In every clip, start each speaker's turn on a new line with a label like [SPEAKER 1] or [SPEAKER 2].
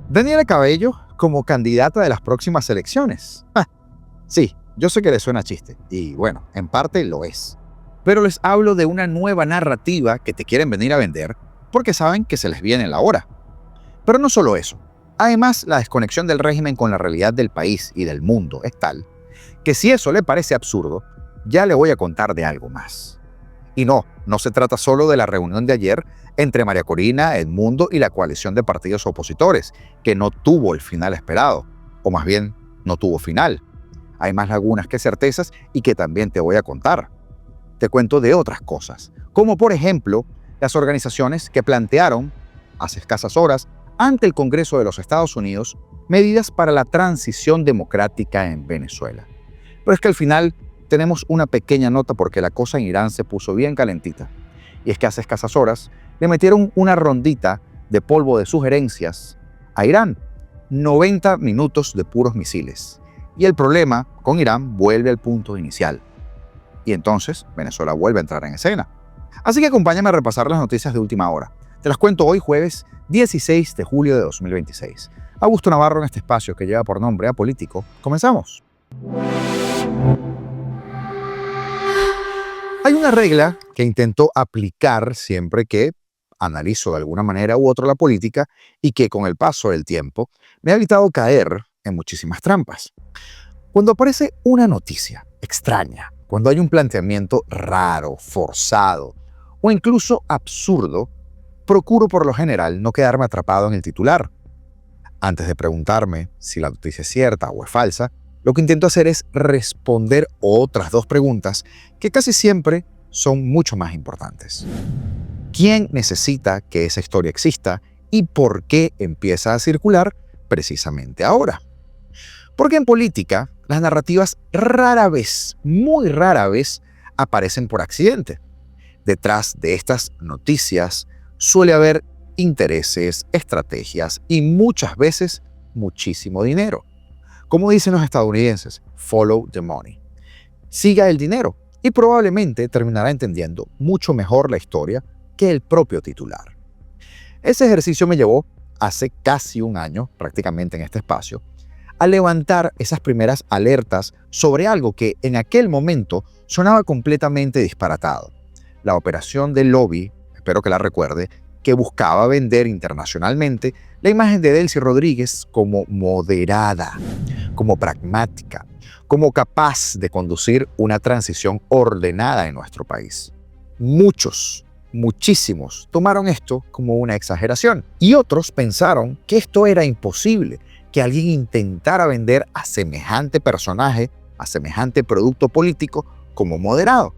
[SPEAKER 1] Daniela Cabello como candidata de las próximas elecciones. Sí, yo sé que les suena chiste, y bueno, en parte lo es. Pero les hablo de una nueva narrativa que te quieren venir a vender porque saben que se les viene la hora. Pero no solo eso. Además, la desconexión del régimen con la realidad del país y del mundo es tal que si eso le parece absurdo, ya le voy a contar de algo más. Y no se trata solo de la reunión de ayer entre María Corina, Edmundo y la coalición de partidos opositores, que no tuvo el final esperado, o más bien, no tuvo final. Hay más lagunas que certezas y que también te voy a contar. Te cuento de otras cosas, como por ejemplo, las organizaciones que plantearon, hace escasas horas, ante el Congreso de los Estados Unidos, medidas para la transición democrática en Venezuela. Pero es que al final tenemos una pequeña nota porque la cosa en Irán se puso bien calentita. Y es que hace escasas horas le metieron una rondita de polvo de sugerencias a Irán. 90 minutos de puros misiles. Y el problema con Irán vuelve al punto inicial. Y entonces Venezuela vuelve a entrar en escena. Así que acompáñame a repasar las noticias de última hora. Te las cuento hoy jueves 16 de julio de 2026. Augusto Navarro en este espacio que lleva por nombre Apolítico. Comenzamos. Hay una regla que intento aplicar siempre que analizo de alguna manera u otra la política y que con el paso del tiempo me ha evitado caer en muchísimas trampas. Cuando aparece una noticia extraña, cuando hay un planteamiento raro, forzado o incluso absurdo, procuro por lo general no quedarme atrapado en el titular. Antes de preguntarme si la noticia es cierta o es falsa, lo que intento hacer es responder otras dos preguntas que casi siempre son mucho más importantes. ¿Quién necesita que esa historia exista y por qué empieza a circular precisamente ahora? Porque en política, las narrativas rara vez, muy rara vez, aparecen por accidente. Detrás de estas noticias suele haber intereses, estrategias y muchas veces muchísimo dinero. Como dicen los estadounidenses, follow the money. Siga el dinero y probablemente terminará entendiendo mucho mejor la historia que el propio titular. Ese ejercicio me llevó, hace casi un año, prácticamente en este espacio, a levantar esas primeras alertas sobre algo que en aquel momento sonaba completamente disparatado. La operación de lobby, espero que la recuerde, que buscaba vender internacionalmente la imagen de Delcy Rodríguez como moderada, como pragmática, como capaz de conducir una transición ordenada en nuestro país. Muchísimos tomaron esto como una exageración y otros pensaron que esto era imposible, que alguien intentara vender a semejante personaje, a semejante producto político como moderado.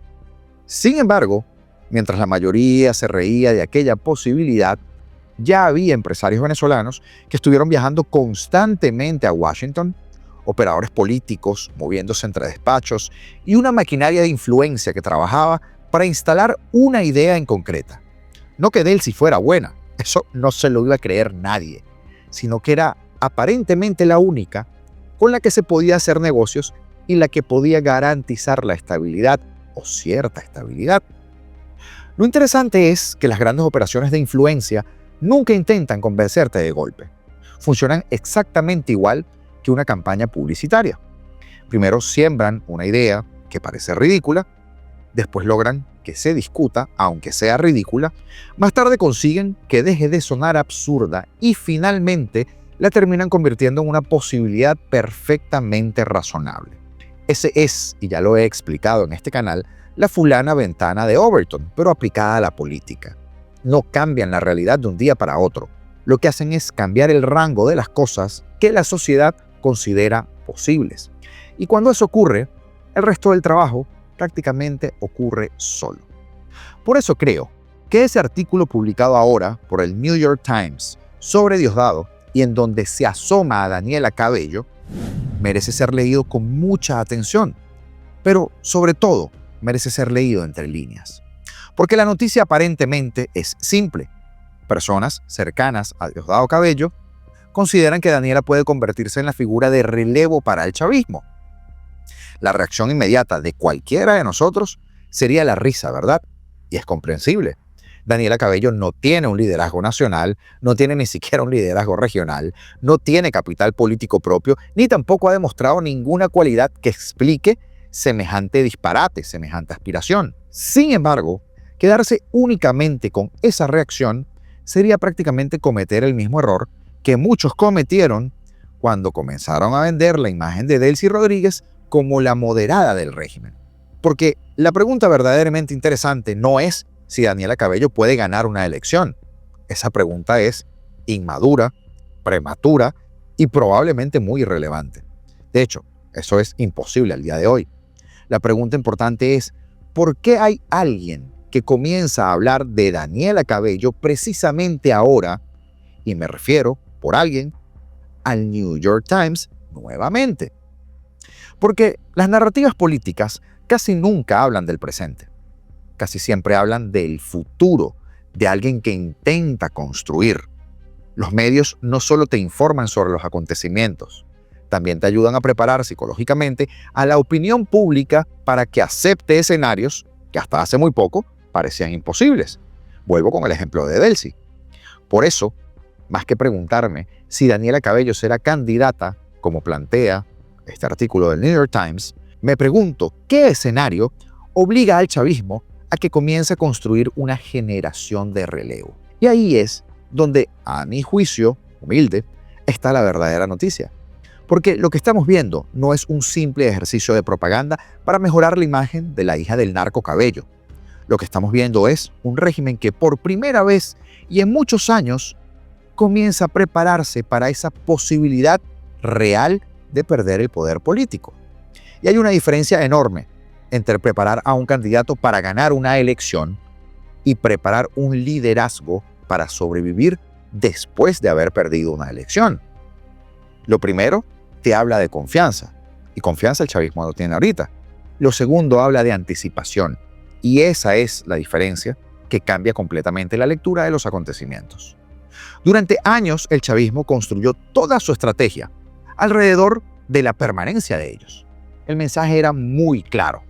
[SPEAKER 1] Sin embargo, mientras la mayoría se reía de aquella posibilidad, ya había empresarios venezolanos que estuvieron viajando constantemente a Washington, operadores políticos moviéndose entre despachos y una maquinaria de influencia que trabajaba para instalar una idea en concreta. No que Delcy fuera buena, eso no se lo iba a creer nadie, sino que era aparentemente la única con la que se podía hacer negocios y la que podía garantizar la estabilidad o cierta estabilidad. Lo interesante es que las grandes operaciones de influencia nunca intentan convencerte de golpe. Funcionan exactamente igual que una campaña publicitaria. Primero siembran una idea que parece ridícula, después logran que se discuta, aunque sea ridícula, más tarde consiguen que deje de sonar absurda y finalmente la terminan convirtiendo en una posibilidad perfectamente razonable. Ese es, y ya lo he explicado en este canal, la fulana ventana de Overton, pero aplicada a la política. No cambian la realidad de un día para otro. Lo que hacen es cambiar el rango de las cosas que la sociedad considera posibles. Y cuando eso ocurre, el resto del trabajo prácticamente ocurre solo. Por eso creo que ese artículo publicado ahora por el New York Times sobre Diosdado y en donde se asoma a Daniela Cabello merece ser leído con mucha atención, pero sobre todo merece ser leído entre líneas. Porque la noticia aparentemente es simple. Personas cercanas a Diosdado Cabello consideran que Daniela puede convertirse en la figura de relevo para el chavismo. La reacción inmediata de cualquiera de nosotros sería la risa, ¿verdad? Y es comprensible. Daniela Cabello no tiene un liderazgo nacional, no tiene ni siquiera un liderazgo regional, no tiene capital político propio, ni tampoco ha demostrado ninguna cualidad que explique semejante disparate, semejante aspiración. Sin embargo, quedarse únicamente con esa reacción sería prácticamente cometer el mismo error que muchos cometieron cuando comenzaron a vender la imagen de Delcy Rodríguez como la moderada del régimen. Porque la pregunta verdaderamente interesante no es si Daniela Cabello puede ganar una elección. Esa pregunta es inmadura, prematura y probablemente muy irrelevante. De hecho, eso es imposible al día de hoy. La pregunta importante es, ¿por qué hay alguien que comienza a hablar de Daniela Cabello precisamente ahora? Y me refiero, por alguien, al New York Times nuevamente. Porque las narrativas políticas casi nunca hablan del presente. Casi siempre hablan del futuro, de alguien que intenta construir. Los medios no solo te informan sobre los acontecimientos, también te ayudan a preparar psicológicamente a la opinión pública para que acepte escenarios que hasta hace muy poco parecían imposibles. Vuelvo con el ejemplo de Delcy. Por eso, más que preguntarme si Daniela Cabello será candidata, como plantea este artículo del New York Times, me pregunto qué escenario obliga al chavismo a que comience a construir una generación de relevo. Y ahí es donde, a mi juicio humilde, está la verdadera noticia. Porque lo que estamos viendo no es un simple ejercicio de propaganda para mejorar la imagen de la hija del narco Cabello. Lo que estamos viendo es un régimen que por primera vez y en muchos años comienza a prepararse para esa posibilidad real de perder el poder político. Y hay una diferencia enorme entre preparar a un candidato para ganar una elección y preparar un liderazgo para sobrevivir después de haber perdido una elección. Lo primero te habla de confianza, y confianza el chavismo no tiene ahorita. Lo segundo habla de anticipación, y esa es la diferencia que cambia completamente la lectura de los acontecimientos. Durante años el chavismo construyó toda su estrategia alrededor de la permanencia de ellos. El mensaje era muy claro.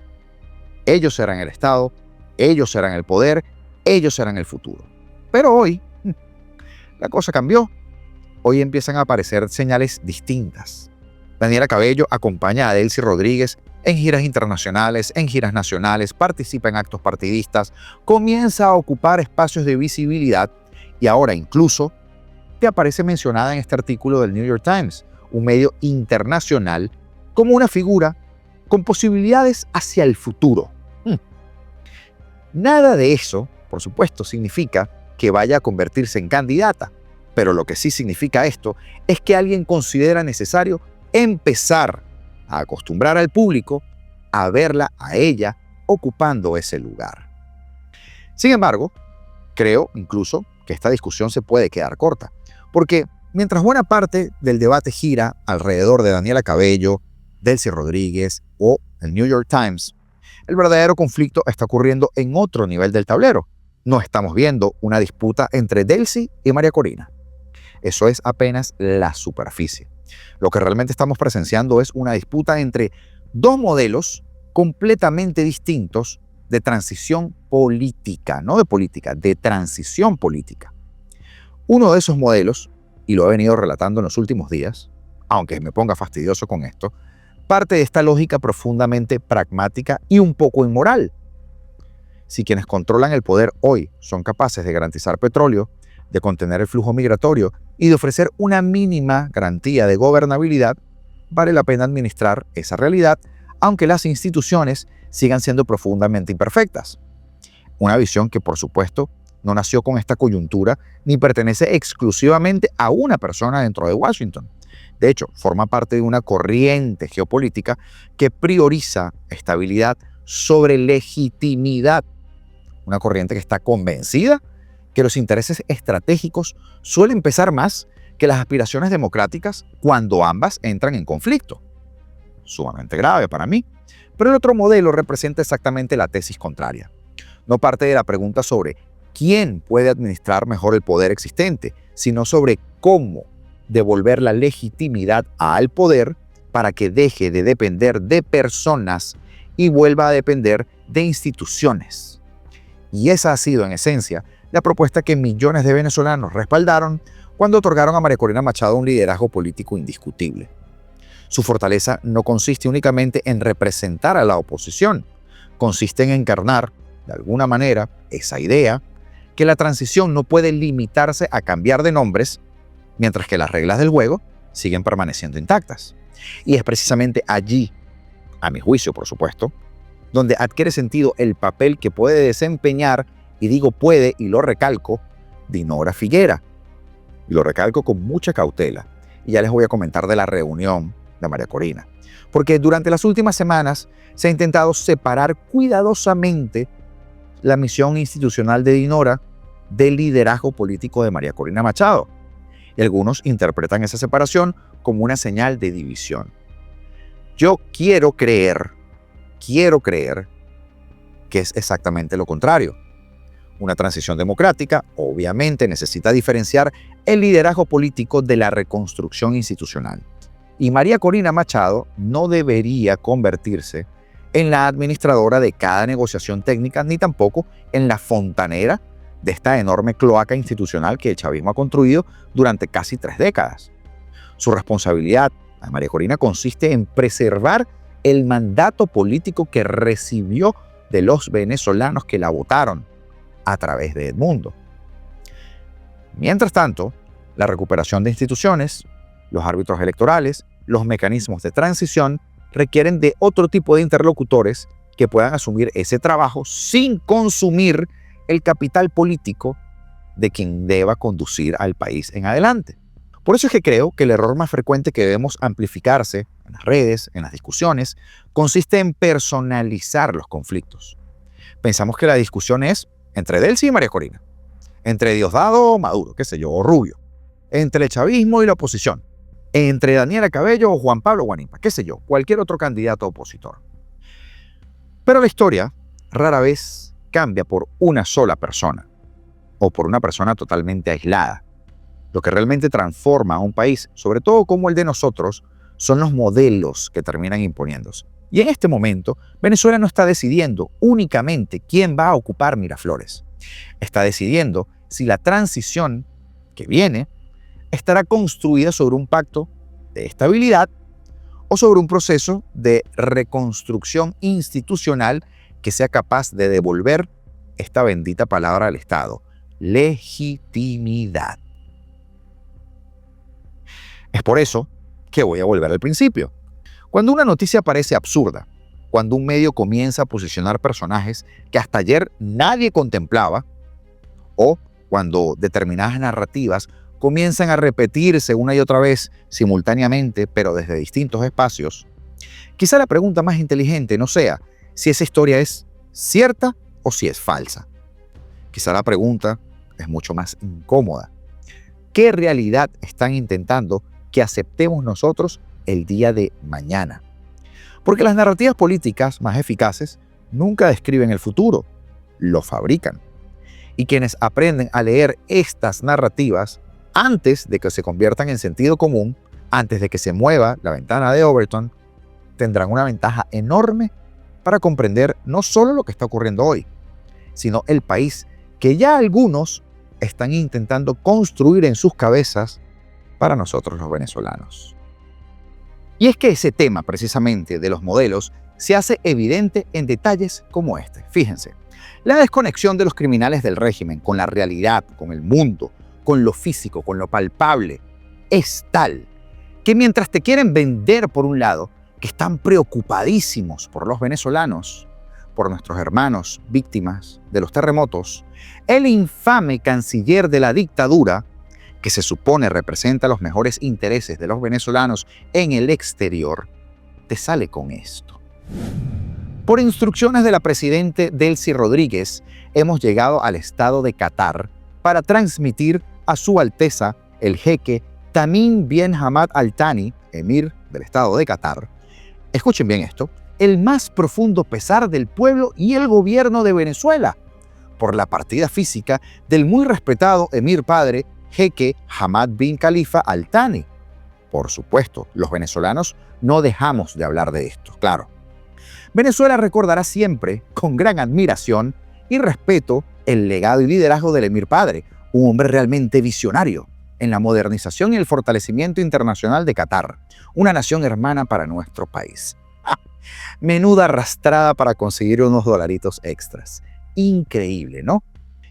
[SPEAKER 1] Ellos serán el Estado, ellos serán el poder, ellos serán el futuro. Pero hoy, la cosa cambió. Hoy empiezan a aparecer señales distintas. Daniela Cabello acompaña a Delcy Rodríguez en giras internacionales, en giras nacionales, participa en actos partidistas, comienza a ocupar espacios de visibilidad y ahora incluso te aparece mencionada en este artículo del New York Times, un medio internacional, como una figura con posibilidades hacia el futuro. Nada de eso, por supuesto, significa que vaya a convertirse en candidata, pero lo que sí significa esto es que alguien considera necesario empezar a acostumbrar al público a verla a ella ocupando ese lugar. Sin embargo, creo incluso que esta discusión se puede quedar corta, porque mientras buena parte del debate gira alrededor de Daniela Cabello, Delcy Rodríguez o el New York Times, el verdadero conflicto está ocurriendo en otro nivel del tablero. No estamos viendo una disputa entre Delcy y María Corina. Eso es apenas la superficie. Lo que realmente estamos presenciando es una disputa entre dos modelos completamente distintos de transición política, no de política, de transición política. Uno de esos modelos, y lo he venido relatando en los últimos días, aunque me ponga fastidioso con esto, parte de esta lógica profundamente pragmática y un poco inmoral. Si quienes controlan el poder hoy son capaces de garantizar petróleo, de contener el flujo migratorio y de ofrecer una mínima garantía de gobernabilidad, vale la pena administrar esa realidad, aunque las instituciones sigan siendo profundamente imperfectas. Una visión que, por supuesto, no nació con esta coyuntura ni pertenece exclusivamente a una persona dentro de Washington. De hecho, forma parte de una corriente geopolítica que prioriza estabilidad sobre legitimidad. Una corriente que está convencida que los intereses estratégicos suelen pesar más que las aspiraciones democráticas cuando ambas entran en conflicto. Sumamente grave para mí. Pero el otro modelo representa exactamente la tesis contraria. No parte de la pregunta sobre quién puede administrar mejor el poder existente, sino sobre cómo devolver la legitimidad al poder para que deje de depender de personas y vuelva a depender de instituciones. Y esa ha sido, en esencia, la propuesta que millones de venezolanos respaldaron cuando otorgaron a María Corina Machado un liderazgo político indiscutible. Su fortaleza no consiste únicamente en representar a la oposición, consiste en encarnar, de alguna manera, esa idea que la transición no puede limitarse a cambiar de nombres, mientras que las reglas del juego siguen permaneciendo intactas. Y es precisamente allí, a mi juicio por supuesto, donde adquiere sentido el papel que puede desempeñar, y digo puede y lo recalco, Dinora Figuera. Y lo recalco con mucha cautela. Y ya les voy a comentar de la reunión de María Corina. Porque durante las últimas semanas se ha intentado separar cuidadosamente la misión institucional de Dinora del liderazgo político de María Corina Machado. Y algunos interpretan esa separación como una señal de división. Yo quiero creer que es exactamente lo contrario. Una transición democrática obviamente necesita diferenciar el liderazgo político de la reconstrucción institucional. Y María Corina Machado no debería convertirse en la administradora de cada negociación técnica, ni tampoco en la fontanera de esta enorme cloaca institucional que el chavismo ha construido durante casi 3 décadas. Su responsabilidad a María Corina consiste en preservar el mandato político que recibió de los venezolanos que la votaron a través de Edmundo. Mientras tanto, la recuperación de instituciones, los árbitros electorales, los mecanismos de transición requieren de otro tipo de interlocutores que puedan asumir ese trabajo sin consumir el capital político de quien deba conducir al país en adelante. Por eso es que creo que el error más frecuente que debemos amplificarse en las redes, en las discusiones, consiste en personalizar los conflictos. Pensamos que la discusión es entre Delcy y María Corina, entre Diosdado o Maduro, qué sé yo, o Rubio, entre el chavismo y la oposición, entre Daniela Cabello o Juan Pablo Guanipa, qué sé yo, cualquier otro candidato opositor. Pero la historia rara vez cambia por una sola persona o por una persona totalmente aislada. Lo que realmente transforma a un país, sobre todo como el de nosotros, son los modelos que terminan imponiéndose. Y en este momento, Venezuela no está decidiendo únicamente quién va a ocupar Miraflores. Está decidiendo si la transición que viene estará construida sobre un pacto de estabilidad o sobre un proceso de reconstrucción institucional que sea capaz de devolver esta bendita palabra al Estado: legitimidad. Es por eso que voy a volver al principio. Cuando una noticia parece absurda, cuando un medio comienza a posicionar personajes que hasta ayer nadie contemplaba, o cuando determinadas narrativas comienzan a repetirse una y otra vez simultáneamente, pero desde distintos espacios, quizá la pregunta más inteligente no sea si esa historia es cierta o si es falsa. Quizá la pregunta es mucho más incómoda. ¿Qué realidad están intentando que aceptemos nosotros el día de mañana? Porque las narrativas políticas más eficaces nunca describen el futuro, lo fabrican. Y quienes aprenden a leer estas narrativas antes de que se conviertan en sentido común, antes de que se mueva la ventana de Overton, tendrán una ventaja enorme para comprender no solo lo que está ocurriendo hoy, sino el país que ya algunos están intentando construir en sus cabezas para nosotros los venezolanos. Y es que ese tema precisamente de los modelos se hace evidente en detalles como este. Fíjense, la desconexión de los criminales del régimen con la realidad, con el mundo, con lo físico, con lo palpable, es tal que mientras te quieren vender por un lado que están preocupadísimos por los venezolanos, por nuestros hermanos víctimas de los terremotos, el infame canciller de la dictadura, que se supone representa los mejores intereses de los venezolanos en el exterior, te sale con esto. Por instrucciones de la presidenta Delcy Rodríguez, hemos llegado al estado de Qatar para transmitir a Su Alteza el jeque Tamim bin Hamad Al Thani, emir del estado de Qatar, escuchen bien esto, el más profundo pesar del pueblo y el gobierno de Venezuela por la partida física del muy respetado emir padre jeque Hamad bin Khalifa Al Thani. Por supuesto, los venezolanos no dejamos de hablar de esto, claro. Venezuela recordará siempre, con gran admiración y respeto, el legado y liderazgo del emir padre, un hombre realmente visionario en la modernización y el fortalecimiento internacional de Qatar, una nación hermana para nuestro país. Menuda arrastrada para conseguir unos dolaritos extras. Increíble, ¿no?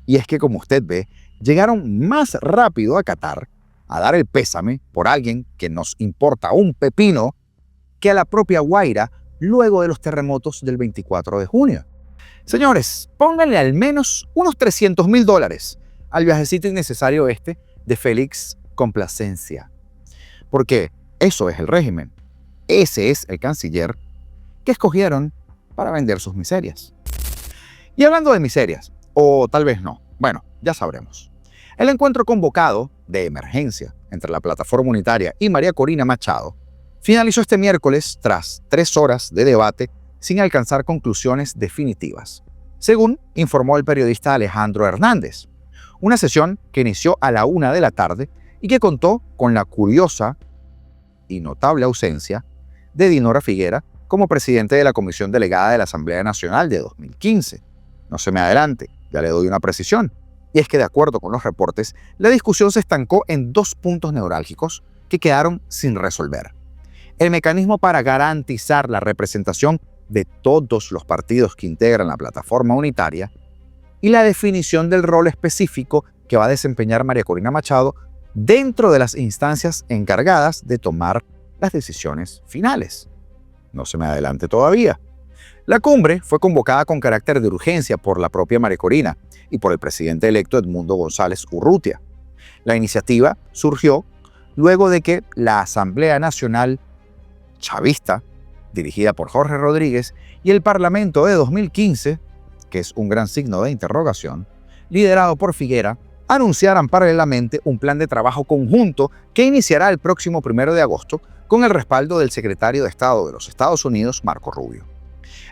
[SPEAKER 1] Y es que, como usted ve, llegaron más rápido a Qatar a dar el pésame por alguien que nos importa un pepino que a la propia Guaira luego de los terremotos del 24 de junio. Señores, pónganle al menos unos $300.000 al viajecito innecesario de Félix Complacencia. Porque eso es el régimen. Ese es el canciller que escogieron para vender sus miserias. Y hablando de miserias, o tal vez no, bueno, ya sabremos. El encuentro convocado de emergencia entre la Plataforma Unitaria y María Corina Machado finalizó este miércoles tras 3 horas de debate sin alcanzar conclusiones definitivas, según informó el periodista Alejandro Hernández. Una sesión que inició a la 1 de la tarde y que contó con la curiosa y notable ausencia de Dinora Figuera como presidente de la Comisión Delegada de la Asamblea Nacional de 2015. No se me adelante, ya le doy una precisión. Y es que, de acuerdo con los reportes, la discusión se estancó en 2 puntos neurálgicos que quedaron sin resolver. El mecanismo para garantizar la representación de todos los partidos que integran la plataforma unitaria y la definición del rol específico que va a desempeñar María Corina Machado dentro de las instancias encargadas de tomar las decisiones finales. No se me adelante todavía. La cumbre fue convocada con carácter de urgencia por la propia María Corina y por el presidente electo Edmundo González Urrutia. La iniciativa surgió luego de que la Asamblea Nacional Chavista, dirigida por Jorge Rodríguez, y el Parlamento de 2015, que es un gran signo de interrogación, liderado por Figuera, anunciaran paralelamente un plan de trabajo conjunto que iniciará el próximo 1 de agosto con el respaldo del secretario de Estado de los Estados Unidos, Marco Rubio.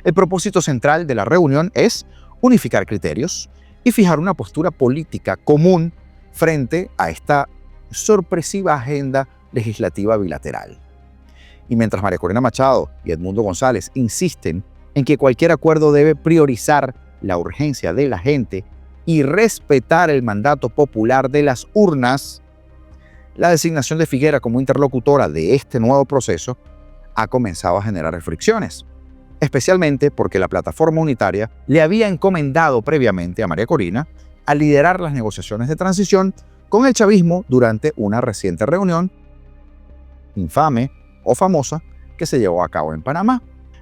[SPEAKER 1] El propósito central de la reunión es unificar criterios y fijar una postura política común frente a esta sorpresiva agenda legislativa bilateral. Y mientras María Corina Machado y Edmundo González insisten en que cualquier acuerdo debe priorizar la urgencia de la gente y respetar el mandato popular de las urnas, la designación de Figuera como interlocutora de este nuevo proceso ha comenzado a generar fricciones, especialmente porque la plataforma unitaria le había encomendado previamente a María Corina a liderar las negociaciones de transición con el chavismo durante una reciente reunión infame o famosa que se llevó a cabo en Panamá.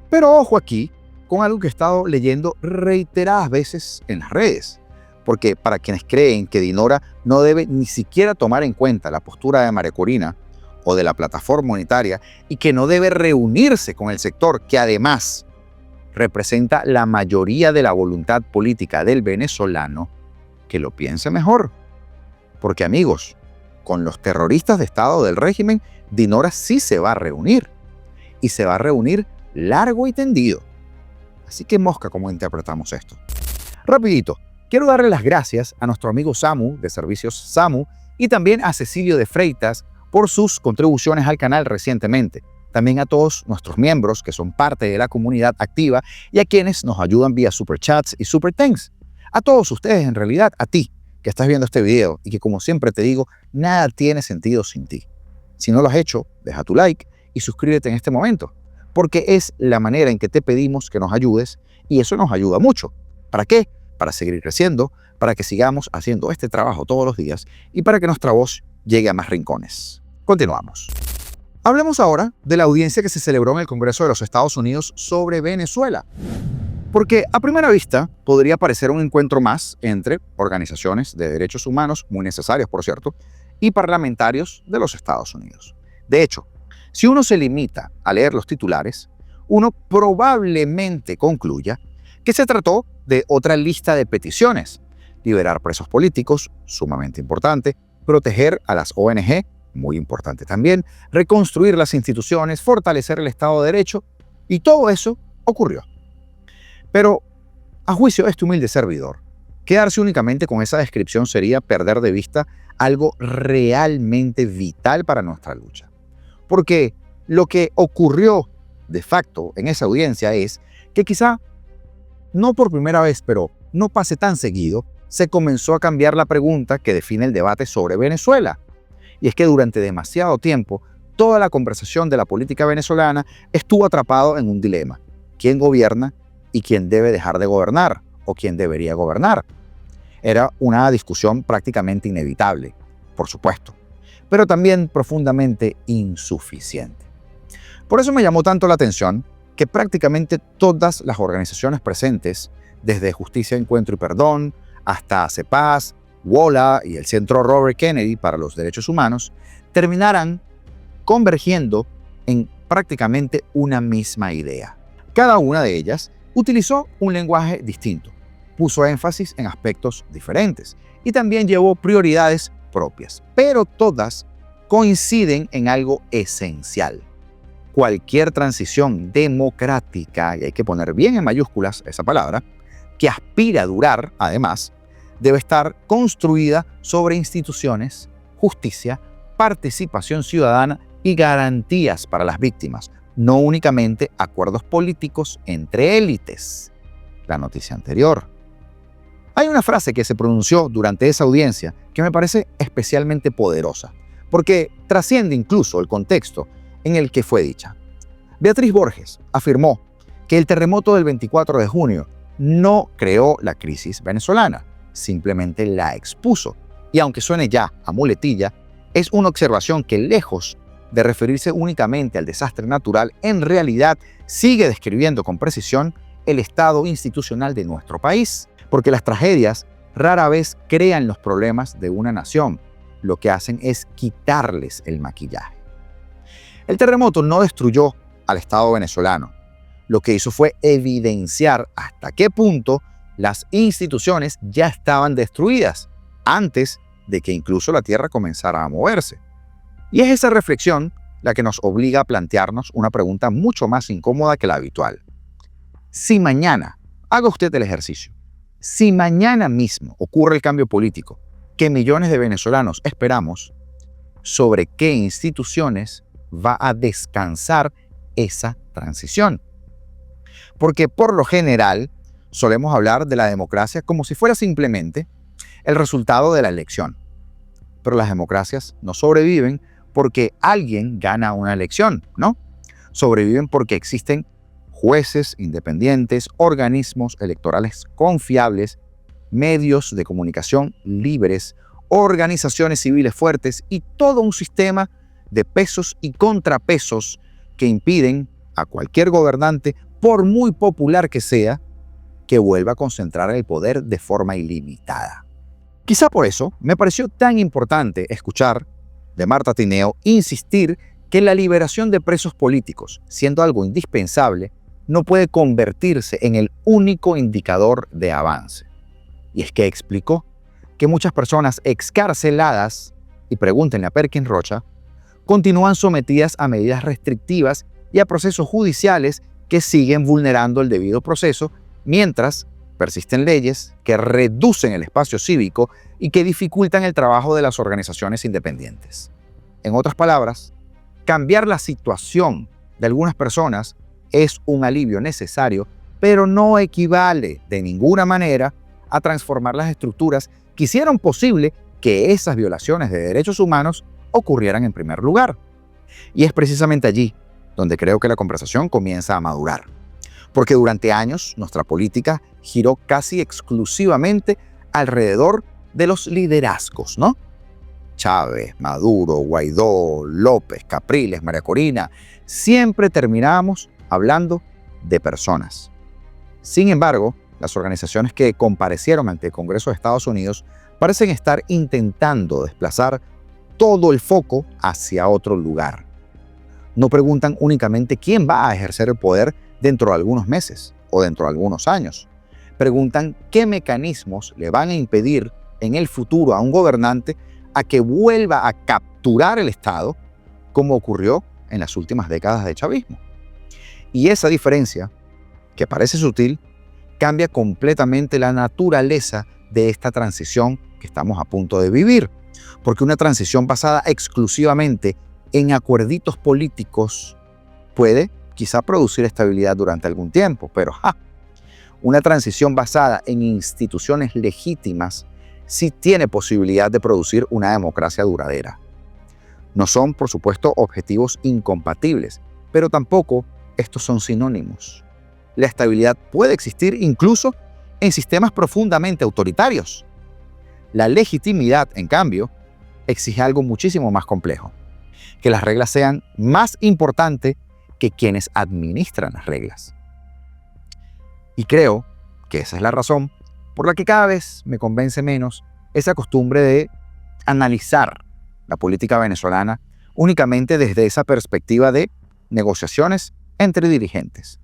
[SPEAKER 1] Pero ojo aquí con algo que he estado leyendo reiteradas veces en las redes, porque para quienes creen que Dinora no debe ni siquiera tomar en cuenta la postura de María Corina o de la plataforma unitaria y que no debe reunirse con el sector que además representa la mayoría de la voluntad política del venezolano, que lo piense mejor. Porque amigos, con los terroristas de Estado del régimen, Dinora sí se va a reunir. Y se va a reunir largo y tendido. Así que mosca cómo interpretamos esto. Rapidito, quiero darle las gracias a nuestro amigo Samu de Servicios Samu y también a Cecilio de Freitas por sus contribuciones al canal recientemente. También a todos nuestros miembros que son parte de la comunidad activa y a quienes nos ayudan vía superchats y super thanks. A todos ustedes, en realidad, a ti que estás viendo este video y que, como siempre te digo, nada tiene sentido sin ti. Si no lo has hecho, deja tu like y suscríbete en este momento, porque es la manera en que te pedimos que nos ayudes y eso nos ayuda mucho. ¿Para qué? Para seguir creciendo, para que sigamos haciendo este trabajo todos los días y para que nuestra voz llegue a más rincones. Continuamos. Hablemos ahora de la audiencia que se celebró en el Congreso de los Estados Unidos sobre Venezuela. Porque a primera vista podría parecer un encuentro más entre organizaciones de derechos humanos, muy necesarias por cierto, y parlamentarios de los Estados Unidos. De hecho, si uno se limita a leer los titulares, uno probablemente concluya que se trató de otra lista de peticiones: liberar presos políticos, sumamente importante, proteger a las ONG, muy importante también, reconstruir las instituciones, fortalecer el Estado de Derecho, y todo eso ocurrió. Pero, a juicio de este humilde servidor, quedarse únicamente con esa descripción sería perder de vista algo realmente vital para nuestra lucha. Porque lo que ocurrió de facto en esa audiencia es que quizá, no por primera vez, pero no pase tan seguido, se comenzó a cambiar la pregunta que define el debate sobre Venezuela. Y es que durante demasiado tiempo, toda la conversación de la política venezolana estuvo atrapado en un dilema: ¿quién gobierna y quién debe dejar de gobernar o quién debería gobernar? Era una discusión prácticamente inevitable, por supuesto, pero también profundamente insuficiente. Por eso me llamó tanto la atención que prácticamente todas las organizaciones presentes, desde Justicia, Encuentro y Perdón hasta CEPAZ, WOLA y el Centro Robert Kennedy para los Derechos Humanos, terminaran convergiendo en prácticamente una misma idea. Cada una de ellas utilizó un lenguaje distinto, puso énfasis en aspectos diferentes y también llevó prioridades propias, pero todas coinciden en algo esencial. Cualquier transición democrática, y hay que poner bien en mayúsculas esa palabra, que aspira a durar, además, debe estar construida sobre instituciones, justicia, participación ciudadana y garantías para las víctimas, no únicamente acuerdos políticos entre élites. La noticia anterior. Hay una frase que se pronunció durante esa audiencia que me parece especialmente poderosa, porque trasciende incluso el contexto en el que fue dicha. Beatriz Borges afirmó que el terremoto del 24 de junio no creó la crisis venezolana, simplemente la expuso. Y aunque suene ya a muletilla, es una observación que, lejos de referirse únicamente al desastre natural, en realidad sigue describiendo con precisión el estado institucional de nuestro país, porque las tragedias rara vez crean los problemas de una nación, lo que hacen es quitarles el maquillaje. El terremoto no destruyó al Estado venezolano. Lo que hizo fue evidenciar hasta qué punto las instituciones ya estaban destruidas antes de que incluso la tierra comenzara a moverse. Y es esa reflexión la que nos obliga a plantearnos una pregunta mucho más incómoda que la habitual. Si mañana, haga usted el ejercicio, si mañana mismo ocurre el cambio político que millones de venezolanos esperamos, ¿sobre qué instituciones va a descansar esa transición? Porque por lo general solemos hablar de la democracia como si fuera simplemente el resultado de la elección. Pero las democracias no sobreviven porque alguien gana una elección, ¿no? Sobreviven porque existen jueces independientes, organismos electorales confiables, medios de comunicación libres, organizaciones civiles fuertes y todo un sistema de pesos y contrapesos que impiden a cualquier gobernante, por muy popular que sea, que vuelva a concentrar el poder de forma ilimitada. Quizá por eso me pareció tan importante escuchar de Marta Tineo insistir que la liberación de presos políticos, siendo algo indispensable, no puede convertirse en el único indicador de avance. Y es que explicó que muchas personas excarceladas, y pregúntenle a Perkin Rocha, continúan sometidas a medidas restrictivas y a procesos judiciales que siguen vulnerando el debido proceso, mientras persisten leyes que reducen el espacio cívico y que dificultan el trabajo de las organizaciones independientes. En otras palabras, cambiar la situación de algunas personas es un alivio necesario, pero no equivale de ninguna manera a transformar las estructuras que hicieron posible que esas violaciones de derechos humanos ocurrieran en primer lugar. Y es precisamente allí donde creo que la conversación comienza a madurar. Porque durante años nuestra política giró casi exclusivamente alrededor de los liderazgos, ¿no? Chávez, Maduro, Guaidó, López, Capriles, María Corina, siempre terminábamos hablando de personas. Sin embargo, las organizaciones que comparecieron ante el Congreso de Estados Unidos parecen estar intentando desplazar todo el foco hacia otro lugar. No preguntan únicamente quién va a ejercer el poder dentro de algunos meses o dentro de algunos años. Preguntan qué mecanismos le van a impedir en el futuro a un gobernante a que vuelva a capturar el Estado, como ocurrió en las últimas décadas de chavismo. Y esa diferencia, que parece sutil, cambia completamente la naturaleza de esta transición que estamos a punto de vivir. Porque una transición basada exclusivamente en acuerditos políticos puede quizá producir estabilidad durante algún tiempo, pero una transición basada en instituciones legítimas sí tiene posibilidad de producir una democracia duradera. No son, por supuesto, objetivos incompatibles, pero tampoco estos son sinónimos. La estabilidad puede existir incluso en sistemas profundamente autoritarios. La legitimidad, en cambio, exige algo muchísimo más complejo: que las reglas sean más importantes que quienes administran las reglas. Y creo que esa es la razón por la que cada vez me convence menos esa costumbre de analizar la política venezolana únicamente desde esa perspectiva de negociaciones entre dirigentes.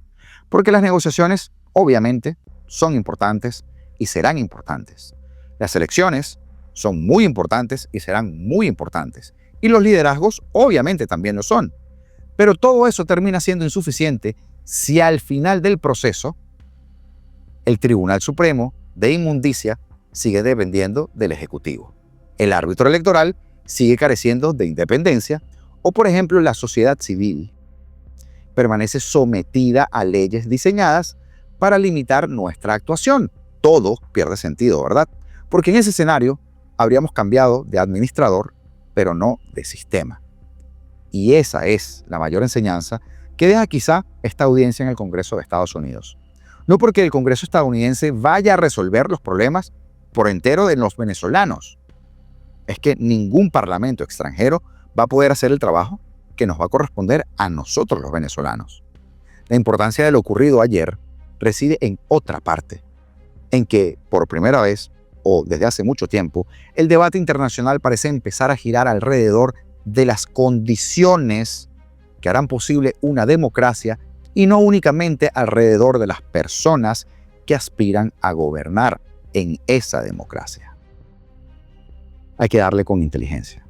[SPEAKER 1] Porque las negociaciones, obviamente, son importantes y serán importantes. Las elecciones son muy importantes y serán muy importantes. Y los liderazgos, obviamente, también lo son. Pero todo eso termina siendo insuficiente si al final del proceso el Tribunal Supremo de Inmundicia sigue dependiendo del Ejecutivo. El árbitro electoral sigue careciendo de independencia o, por ejemplo, la sociedad civil permanece sometida a leyes diseñadas para limitar nuestra actuación. Todo pierde sentido, ¿verdad? Porque en ese escenario habríamos cambiado de administrador, pero no de sistema. Y esa es la mayor enseñanza que deja quizá esta audiencia en el Congreso de Estados Unidos. No porque el Congreso estadounidense vaya a resolver los problemas por entero de los venezolanos. Es que ningún parlamento extranjero va a poder hacer el trabajo que nos va a corresponder a nosotros los venezolanos. La importancia de lo ocurrido ayer reside en otra parte, en que por primera vez, o desde hace mucho tiempo, el debate internacional parece empezar a girar alrededor de las condiciones que harán posible una democracia y no únicamente alrededor de las personas que aspiran a gobernar en esa democracia. Hay que darle con inteligencia.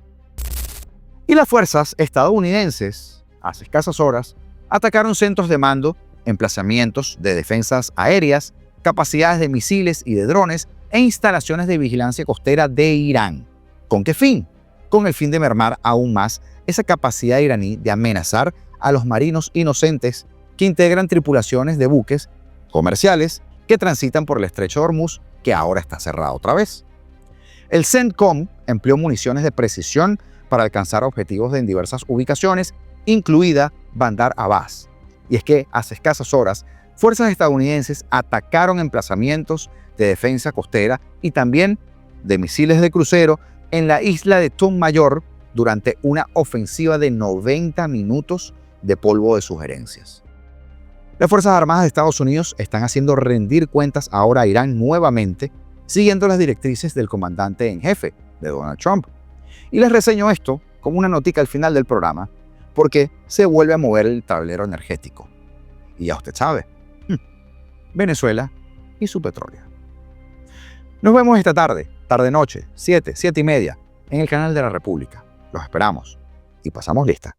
[SPEAKER 1] Y las fuerzas estadounidenses, hace escasas horas, atacaron centros de mando, emplazamientos de defensas aéreas, capacidades de misiles y de drones e instalaciones de vigilancia costera de Irán. ¿Con qué fin? Con el fin de mermar aún más esa capacidad iraní de amenazar a los marinos inocentes que integran tripulaciones de buques comerciales que transitan por el estrecho de Hormuz, que ahora está cerrado otra vez. El CENTCOM empleó municiones de precisión para alcanzar objetivos en diversas ubicaciones, incluida Bandar Abbas. Y es que hace escasas horas, fuerzas estadounidenses atacaron emplazamientos de defensa costera y también de misiles de crucero en la isla de Tom Mayor durante una ofensiva de 90 minutos de polvo de sugerencias. Las Fuerzas Armadas de Estados Unidos están haciendo rendir cuentas ahora a Irán nuevamente, siguiendo las directrices del comandante en jefe de Donald Trump. Y les reseño esto como una notica al final del programa, porque se vuelve a mover el tablero energético. Y ya usted sabe, Venezuela y su petróleo. Nos vemos esta tarde-noche, 7:30, en el canal de la República. Los esperamos y pasamos lista.